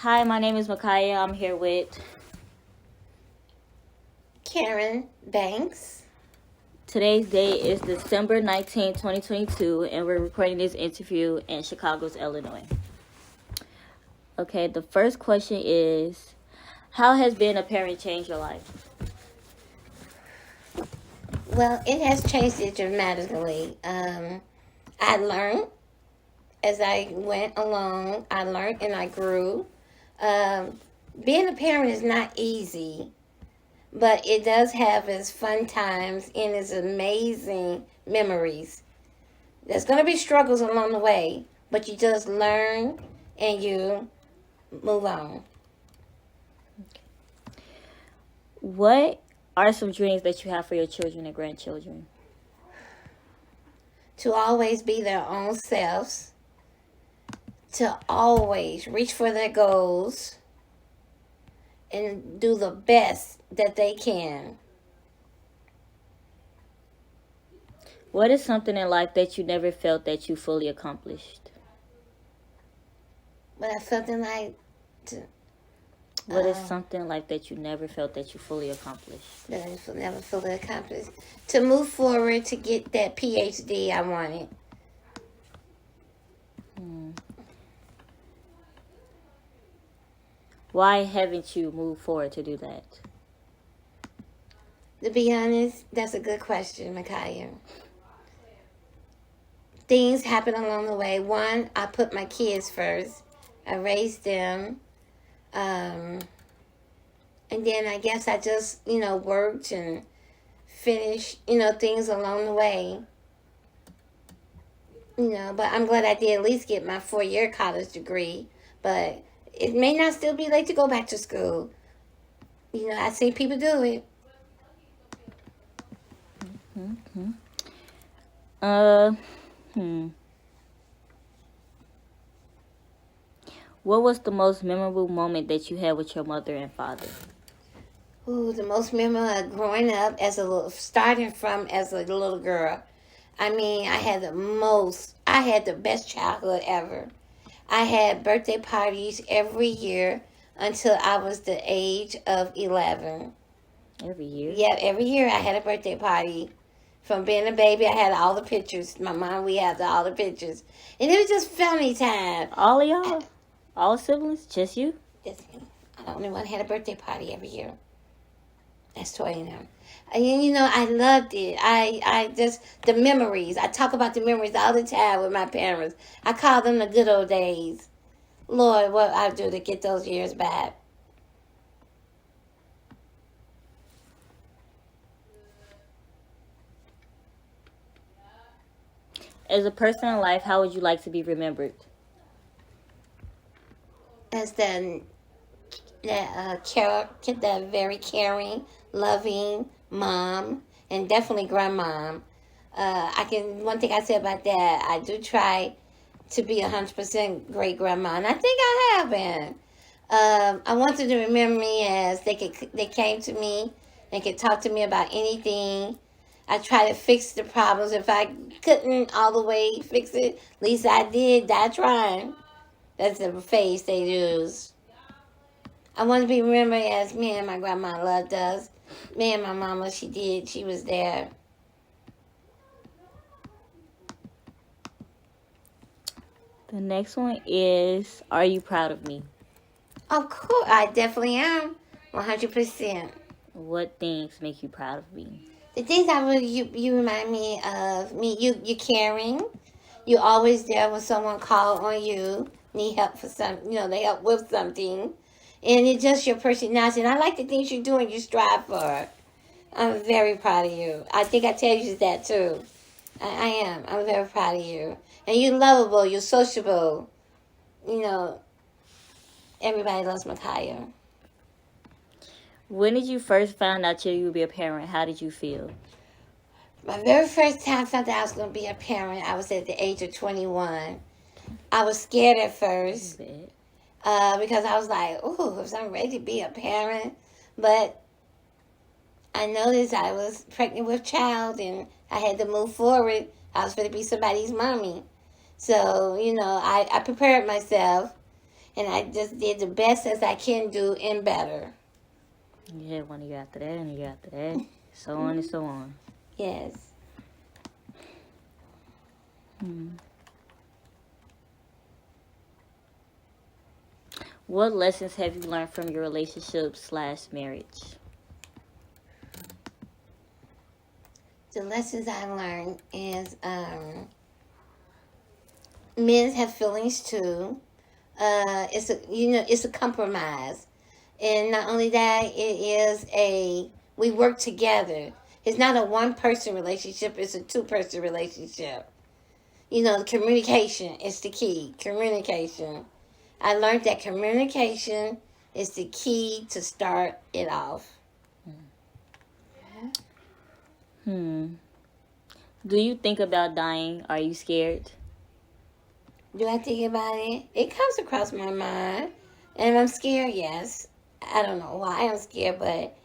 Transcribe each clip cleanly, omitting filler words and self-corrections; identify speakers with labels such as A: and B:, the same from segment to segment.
A: Hi, my name is Makiyah. I'm here with.
B: Karen Banks.
A: Today's date is December 19, 2022, and we're recording this interview in Chicago's, Illinois. Okay, the first question is, how has being a parent changed your life?
B: Well, it has changed it dramatically. I learned as I went along. I learned and I grew. Being a parent is not easy, but it does have its fun times and its amazing memories. There's going to be struggles along the way, but you just learn and you move on.
A: What are some dreams that you have for your children and grandchildren?
B: To always be their own selves, to always reach for their goals, and do the best that they can.
A: What is something in life that you never felt that you fully accomplished?
B: But I felt like
A: What is something in life that you never felt that you fully accomplished?
B: that I never fully accomplished. To move forward to get that PhD I wanted.
A: Why haven't you moved forward to do that?
B: To be honest, that's a good question, Makiyah. Things happen along the way. One, I put my kids first. I raised them. And then I guess I just, worked and finished, things along the way. But I'm glad I did at least get my 4-year college degree. But it may not still be late to go back to school. I see people do it.
A: What was the most memorable moment that you had with your mother and father?
B: Ooh, the most memorable growing up starting from as a little girl. I mean, I had the best childhood ever. I had birthday parties every year until I was the age of 11.
A: Every year?
B: Yeah, every year I had a birthday party. From being a baby, I had all the pictures. My mom, we had all the pictures. And it was just family time.
A: All of y'all? All siblings? Just you?
B: Just me. I'm the only one had a birthday party every year. That's 20 now. And I loved it. I just, the memories. I talk about the memories all the time with my parents. I call them the good old days. Lord, what I do to get those years back.
A: As a person in life, how would you like to be remembered?
B: As that very caring, loving mom, and definitely grandmom. One thing I said about that, I do try to be 100% great grandma, and I think I have been. I want them to remember me as they came to me, they could talk to me about anything. I try to fix the problems. If I couldn't all the way fix it, at least I did die trying. That's the phrase they use. I want to be remembered as me and my grandma loved us. Me and my mama, she was there.
A: The next one is, are you proud of me?
B: Of course, I definitely am. 100%.
A: What things make you proud of me?
B: The things you remind me of me, you caring. You always there when someone call on you, need help for they help with something. And it's just your personality. And I like the things you do and you strive for. I'm very proud of you. I think I tell you that too. I am. I'm very proud of you. And you're lovable. You're sociable. Everybody loves Makiyah.
A: When did you first find out you would be a parent? How did you feel?
B: My very first time I found out I was going to be a parent, I was at the age of 21. I was scared at first because I was like, ooh, if I'm ready to be a parent. But I noticed I was pregnant with child and I had to move forward. I was going to be somebody's mommy. So, I prepared myself. And I just did the best as I can do and better.
A: You had one year after that and a year after that. So on and so on.
B: Yes.
A: What lessons have you learned from your relationship/marriage?
B: The lessons I learned is men have feelings too. It's a compromise, and not only that, we work together. It's not a one person relationship; it's a 2-person relationship. The communication is the key. Communication. I learned that communication is the key to start it off.
A: Do you think about dying? Are you scared?
B: Do I think about it? It comes across my mind. And I'm scared, yes. I don't know why I'm scared, but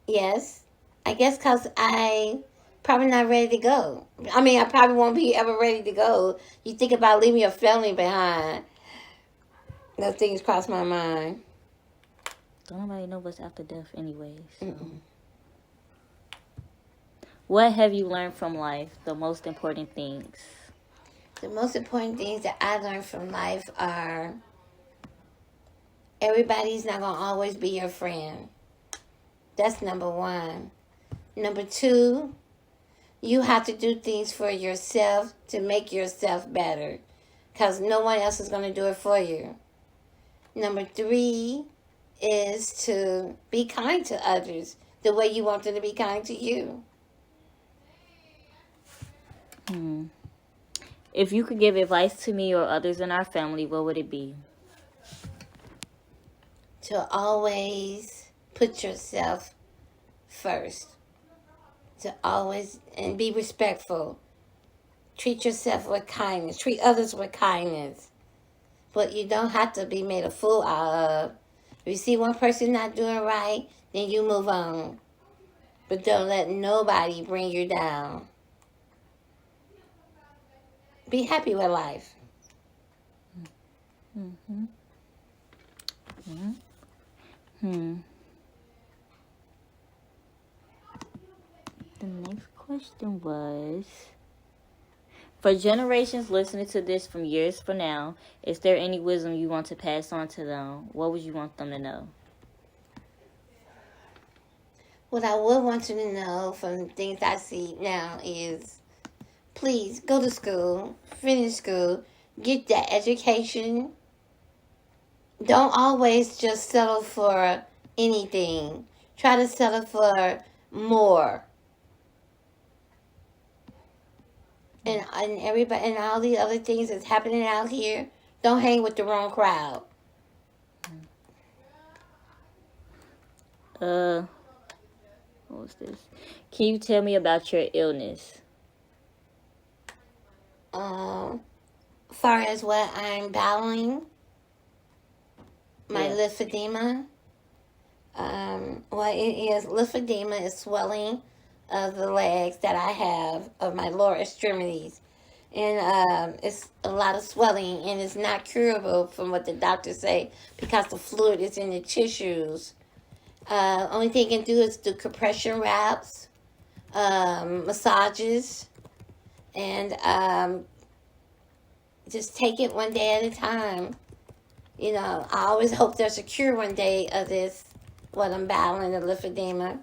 B: yes. I guess because I probably not ready to go. I mean, I probably won't be ever ready to go. You think about leaving your family behind. Those things cross my mind.
A: Don't nobody know what's after death anyways. So.
B: Mm-mm.
A: What have you learned from life? The most important things.
B: The most important things that I learned from life are everybody's not going to always be your friend. That's number 1. Number 2, you have to do things for yourself to make yourself better, because no one else is going to do it for you. Number 3 is to be kind to others the way you want them to be kind to you.
A: If you could give advice to me or others in our family, what would it be?
B: To always put yourself first. To always, and be respectful. Treat yourself with kindness. Treat others with kindness. But you don't have to be made a fool out of. If you see one person not doing right, then you move on. But don't let nobody bring you down. Be happy with life.
A: The next question was, for generations listening to this from years from now, is there any wisdom you want to pass on to them? What would you want them to know?
B: What I would want you to know from things I see now is, please go to school, finish school, get that education. Don't always just settle for anything. Try to settle for more. And everybody and all the other things that's happening out here, don't hang with the wrong crowd.
A: What was this? Can you tell me about your illness?
B: Far as what I'm battling, my
A: Yeah.
B: lymphedema. What it is, lymphedema is swelling of the legs that I have of my lower extremities. And it's a lot of swelling, and it's not curable from what the doctors say because the fluid is in the tissues. Only thing you can do is do compression wraps, massages, and just take it one day at a time. I always hope there's a cure one day of this, what I'm battling, the lymphedema.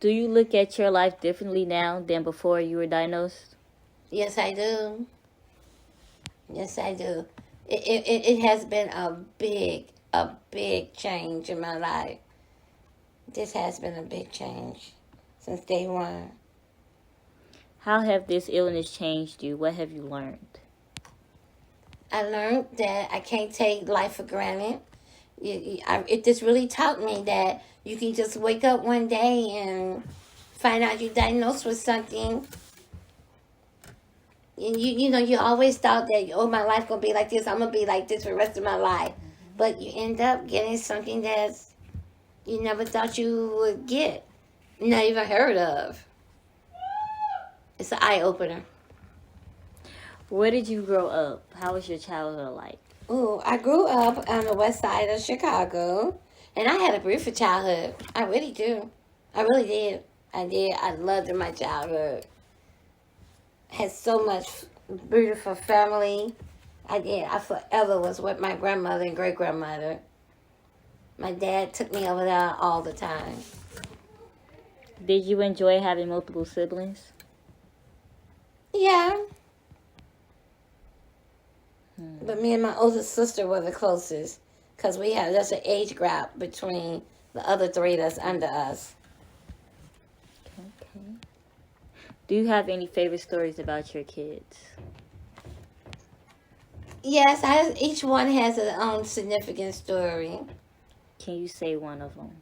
A: Do you look at your life differently now than before you were diagnosed?
B: Yes, I do. Yes, I do. It has been a big change in my life. This has been a big change since day one.
A: How have this illness changed you? What have you learned?
B: I learned that I can't take life for granted. It just really taught me that you can just wake up one day and find out you're diagnosed with something. And you always thought that, oh, my life going to be like this. I'm going to be like this for the rest of my life. But you end up getting something that you never thought you would get. Not even heard of. It's an eye-opener.
A: Where did you grow up? How was your childhood like?
B: Ooh, I grew up on the west side of Chicago, and I had a beautiful childhood. I really do. I really did. I did. I loved my childhood. Had so much beautiful family. I did. I forever was with my grandmother and great grandmother. My dad took me over there all the time.
A: Did you enjoy having multiple siblings?
B: Yeah. But me and my older sister were the closest because we had just an age gap between the other three that's under us.
A: Okay. Do you have any favorite stories about your kids?
B: Yes, each one has its own significant story.
A: Can you say one of them?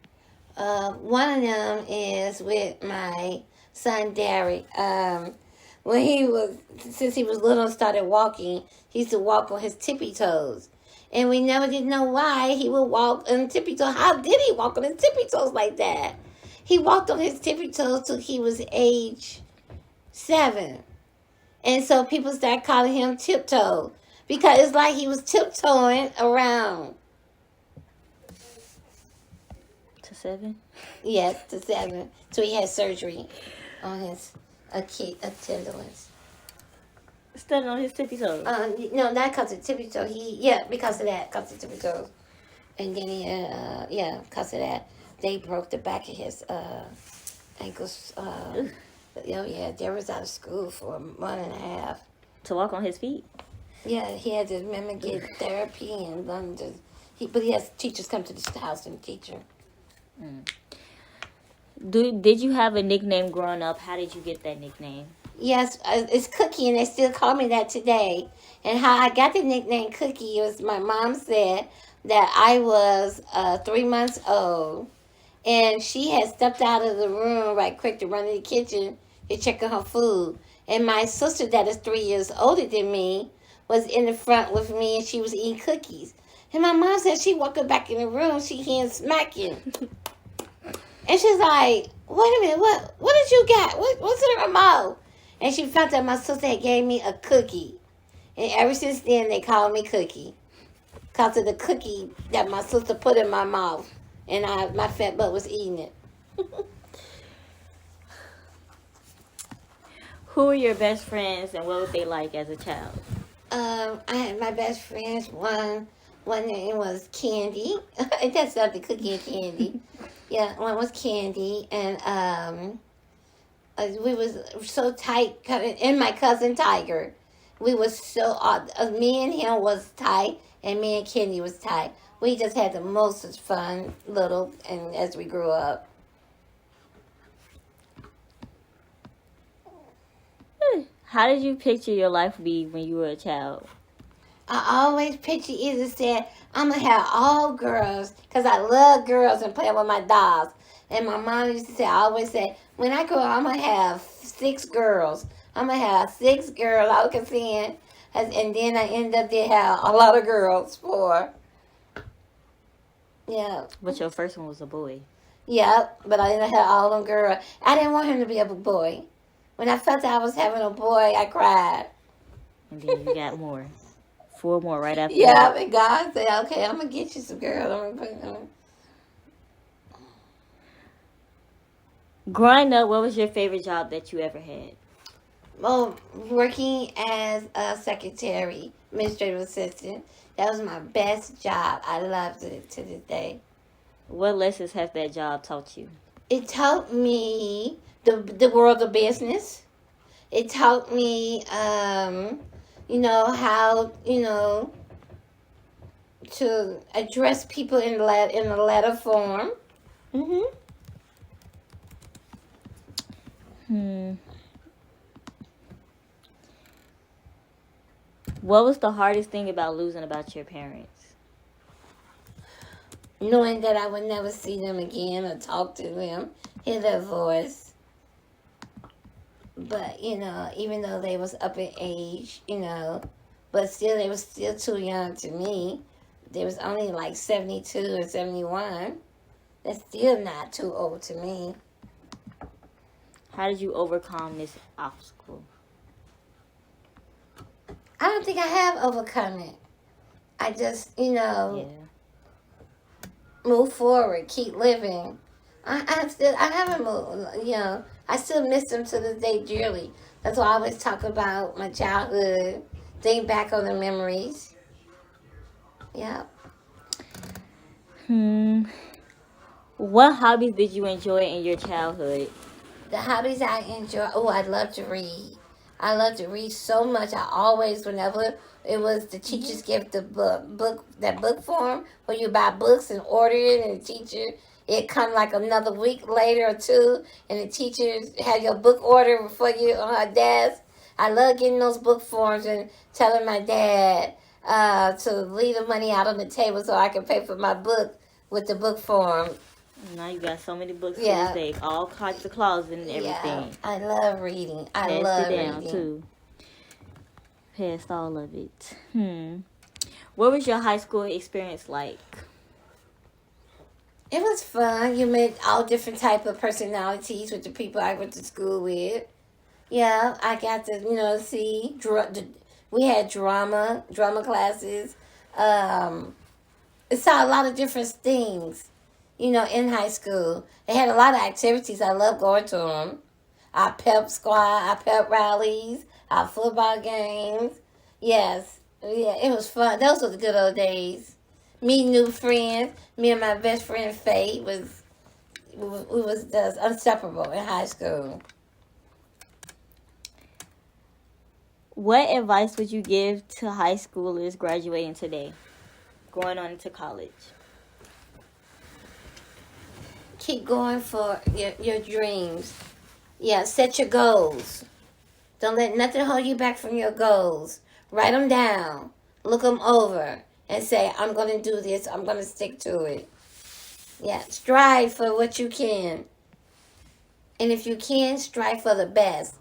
B: One of them is with my son Derek. Since he was little and started walking, he used to walk on his tippy toes. And we never did know why he would walk on tippy toes. How did he walk on his tippy toes like that? He walked on his tippy toes till he was age 7. And so people started calling him tiptoe because it's like he was tiptoeing around.
A: To 7?
B: Yes, to 7. So he had surgery on his tendons.
A: Standing on his tippy toes.
B: No, not because of tippy toe. Because of that, because of tippy toes. And then because of that, they broke the back of his ankles. There was out of school for a month and a half.
A: To walk on his feet?
B: Yeah, he had to remember get therapy and learn to. But he has teachers come to the house and teach him.
A: Did you have a nickname growing up? How did you get that nickname?
B: Yes, it's Cookie, and they still call me that today. And how I got the nickname Cookie was my mom said that I was 3 months old, and she had stepped out of the room right quick to run to the kitchen to check on her food. And my sister, that is 3 years older than me, was in the front with me, and she was eating cookies. And my mom said she walked back in the room, she hearing smacking. And she's like, wait a minute, what did you got? What's in the remote? And she found out my sister had gave me a cookie. And ever since then, they call me Cookie. Because of the cookie that my sister put in my mouth. And my fat butt was eating it.
A: Who were your best friends and what were they like as a child?
B: I had my best friends. One name was Candy. That's not the Cookie and Candy. Yeah, one was Candy. And we was so tight. And my cousin Tiger. We was so me and him was tight, and me and Kenny was tight. We just had the most fun and as we grew up.
A: How did you picture your life be when you were a child?
B: I always picture either said, I'm going to have all girls because I love girls and playing with my dolls. And my mom used to say, I always say, when I grow up, I'm going to have 6 girls. I'm going to have 6 girls. I was saying, and then I ended up to have a lot of girls for. Yeah.
A: But your first one was a boy.
B: Yeah, but I didn't have all them girls. I didn't want him to be a boy. When I felt that I was having a boy, I cried.
A: And then you got more. 4 more right after
B: Yeah,
A: that.
B: and God said, okay, I'm going to get you some girls.
A: Growing up, what was your favorite job that you ever had?
B: Well, working as a secretary, administrative assistant, that was my best job. I loved it to this day.
A: What lessons has that job taught you?
B: It taught me the world of business. It taught me, how, to address people in a letter form.
A: What was the hardest thing about losing about your parents?
B: Knowing that I would never see them again or talk to them, hear their voice. But, even though they was up in age, but still they was still too young to me. They was only like 72 or 71. That's still not too old to me.
A: How did you overcome this obstacle?
B: I don't think I have overcome it. I just,
A: Yeah.
B: move forward, keep living. I haven't moved, I still miss them to this day dearly. That's why I always talk about my childhood, think back on the memories. Yeah.
A: What hobbies did you enjoy in your childhood?
B: The hobbies I enjoy. Oh, I love to read. I love to read so much. I always, whenever it was the teachers give the book form where you buy books and order it, and the teacher it come like another week later or two, and the teacher had your book order for you on her desk. I love getting those book forms and telling my dad to leave the money out on the table so I can pay for my book with the book form.
A: Now you got so many books to
B: Yeah.
A: this day, all kinds of closets and
B: Yeah,
A: everything.
B: I love reading. I
A: Passed
B: love
A: it down
B: reading.
A: too. Passed all of it. What was your high school experience like?
B: It was fun. You met all different type of personalities with the people I went to school with. Yeah, I got to see. We had drama classes. I saw a lot of different things. In high school, they had a lot of activities. I love going to them. Our pep squad, our pep rallies, our football games. Yes, yeah, it was fun. Those were the good old days. Meeting new friends. Me and my best friend Faye we was just inseparable in high school.
A: What advice would you give to high schoolers graduating today, going on into college?
B: Keep going for your dreams. Yeah, set your goals. Don't let nothing hold you back from your goals. Write them down. Look them over. And say, I'm going to do this. I'm going to stick to it. Yeah, strive for what you can. And if you can, strive for the best.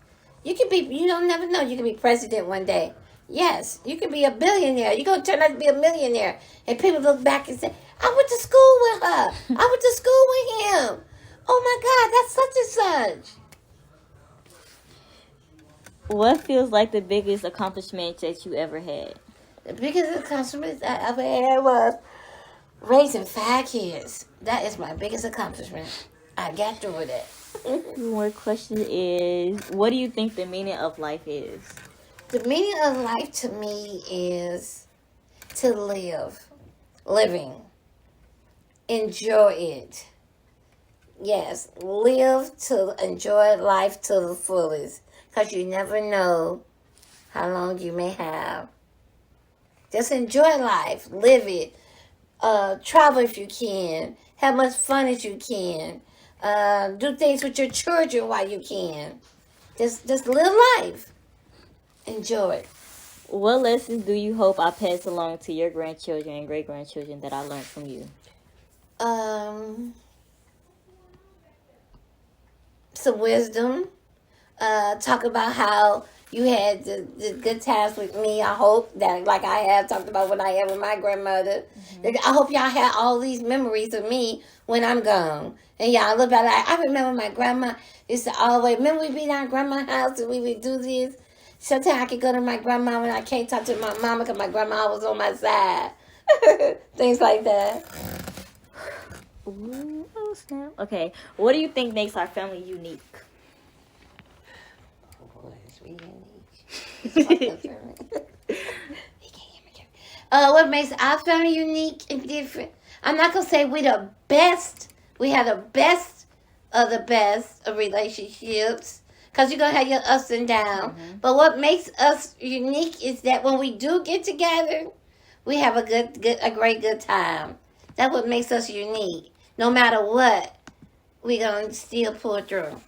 B: You don't never know. You can be president one day. Yes, you can be a billionaire. You're going to turn out to be a millionaire. And people look back and say, I went to school with her. I went to school with him. Oh my God, that's such and such.
A: What feels like the biggest accomplishment that you ever had?
B: The biggest accomplishment I ever had was raising 5 kids. That is my biggest accomplishment. I got through with it.
A: One more question is, what do you think the meaning of life is?
B: The meaning of life to me is to living. Enjoy it. Yes, live to enjoy life to the fullest, because you never know how long you may have. Just enjoy life, live it, travel if you can, have much fun as you can, do things with your children while you can. Just live life. Enjoy it.
A: What lessons do you hope I pass along to your grandchildren and great-grandchildren that I learned from you?
B: Some wisdom. Talk about how you had the good times with me. I hope that, like I have talked about when I had with my grandmother. I hope y'all had all these memories of me when I'm gone. And y'all look back like, I remember my grandma used to always, remember we'd be down grandma's house and we would do this. Sometimes I could go to my grandma when I can't talk to my mama because my grandma was on my side. Things like that.
A: Ooh, oh snap. Okay, what do you think makes our family unique?
B: What makes our family unique and different? I'm not gonna say we the best. We have the best of the best of relationships, because you're gonna have your ups and downs.
A: Mm-hmm.
B: But what makes us unique is that when we do get together, we have a great good time. That's what makes us unique. No matter what, we gonna still pull through.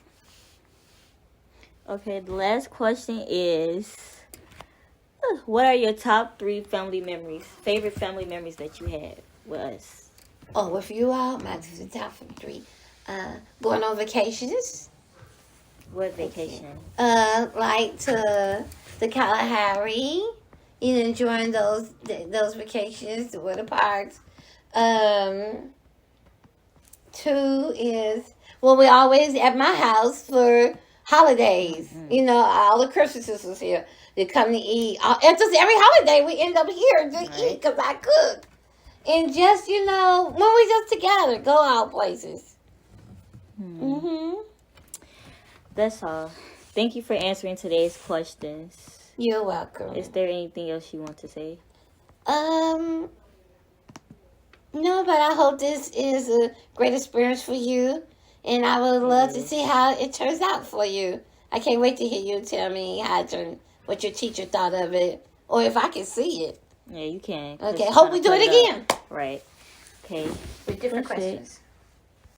A: Okay, the last question is, what are your top 3 family memories, favorite family memories that you had with us?
B: Oh, with you all, my top 3. Going on vacations.
A: What vacation?
B: Like to the Kalahari. Enjoying those vacations, the water parks. 2 is, well, we always at my house for holidays.
A: Mm-hmm.
B: All the Christmases was here. to come to eat. And just every holiday we end up here to eat because I cook. And just, when we just together, go out places.
A: That's all. Thank you for answering today's questions.
B: You're welcome.
A: Is there anything else you want to say?
B: No, but I hope this is a great experience for you. And I would love to see how it turns out for you. I can't wait to hear you tell me what your teacher thought of it. Or if I can see it.
A: Yeah, you can.
B: Okay, hope we do it again.
A: Right. Okay.
B: With different questions.